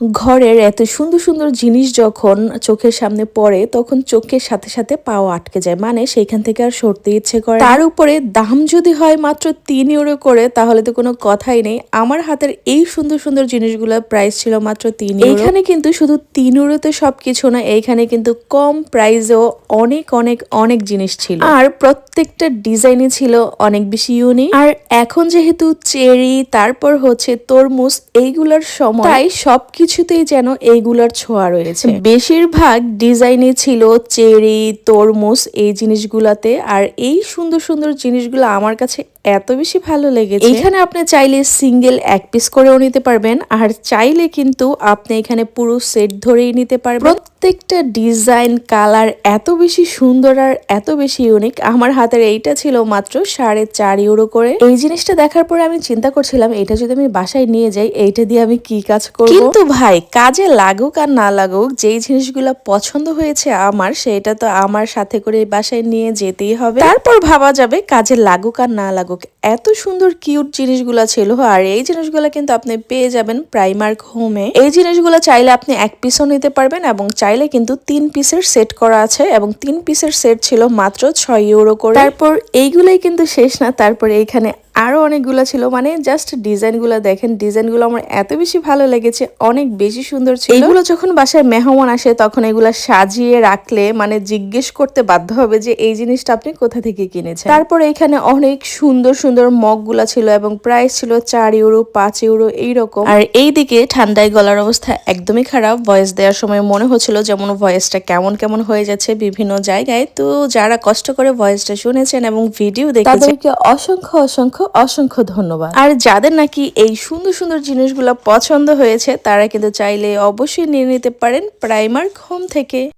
ঘরের এত সুন্দর সুন্দর জিনিস যখন চোখের সামনে পড়ে তখন চোখের সাথে সাথে পাও আটকে যায়, মানে সেইখান থেকে আর সরতে ইচ্ছে করে। তার উপরে দাম যদি হয় মাত্র 3 ইউরো করে, তাহলে তো কোনো কথাই নেই। আমার হাতের এই সুন্দর সুন্দর জিনিসগুলোর প্রাইস ছিল মাত্র 3 ইউরো। এইখানে কিন্তু শুধু 3 ইউরোতে সবকিছু না, এইখানে কিন্তু কম প্রাইসেও অনেক অনেক অনেক জিনিস ছিল, আর প্রত্যেকটা ডিজাইনই ছিল অনেক বেশি ইউনিক। আর এখন যেহেতু চেরি তারপর হচ্ছে তরমুজ এইগুলোর সময়, তাই সবকিছুতেই যেন এইগুলোর ছোঁয়া রয়েছে। বেশিরভাগ ডিজাইনই ছিল চেরি তরমুজ এই জিনিসগুলাতে, আর এই সুন্দর সুন্দর জিনিসগুলো আমার কাছে এত বেশি ভালো লেগেছে। এখানে আপনি চাইলে সিঙ্গেল এক পিস করেও নিতে পারবেন, আর চাইলে কিন্তু আপনি এখানে পুরো সেট ধরেই নিতে পারবেন। প্রত্যেকটা ডিজাইন কালার এত বেশি সুন্দর আর এত বেশি ইউনিক। আমার হাতের এইটা ছিল মাত্র 4.5 ইউরো করে। এই জিনিসটা দেখার পরে আমি চিন্তা করছিলাম এটা যদি আমি বাসায় নিয়ে যাই এইটা দিয়ে আমি কি কাজ করব। কিন্তু ভাই কাজে লাগুক আর না লাগুক, যেই জিনিসগুলো পছন্দ হয়েছে আমার, সেটা তো আমার সাথে করে বাসায় নিয়ে যেতেই হবে। তারপর ভাবা যাবে কাজে লাগুক আর না লাগুক। এত সুন্দর কিউট জিনিসগুলো ছিল, আর এই জিনিসগুলো কিন্তু আপনি পেয়ে যাবেন প্রাইমার্ক হোমে। এই জিনিসগুলো চাইলে আপনি এক পিসও নিতে পারবেন, এবং চাইলে কিন্তু 3 পিসের সেট করা আছে, এবং 3 পিসের সেট ছিল মাত্র 6 ইউরো করে। তারপর এইগুলোই কিন্তু শেষ না, তারপর এইখানে আরো অনেকগুলো ছিল, মানে জাস্ট ডিজাইনগুলো দেখেন, ডিজাইনগুলো আমার এত বেশি ভালো লেগেছে, অনেক বেশি সুন্দর ছিল। এগুলো যখন বাসায় মেহমান আসে তখন এগুলো সাজিয়ে রাখলে মানে জিজ্ঞেস করতে বাধ্য হবে যে এই জিনিসটা আপনি কোথা থেকে কিনেছেন। তারপর এখানে অনেক সুন্দর সুন্দর মগগুলা ছিল, এবং প্রাইস ছিল 4 ইউরো 5 ইউরো এইরকম। আর এইদিকে ঠান্ডায় গলার অবস্থা একদমই খারাপ, ভয়েস দেওয়ার সময় মনে হচ্ছিল যেমন ভয়েসটা কেমন কেমন হয়ে যাচ্ছে বিভিন্ন জায়গায়। তো যারা কষ্ট করে ভয়েসটা শুনেছেন এবং ভিডিও দেখেছেন তাদেরকে অসংখ্য অসংখ্য অসংখ্য ধন্যবাদ। আর যাদের নাকি এই সুন্দর সুন্দর জিনিসগুলো পছন্দ হয়েছে তারা কিন্তু চাইলে অবশ্যই নিয়ে নিতে পারেন প্রাইমার্ক হোম থেকে।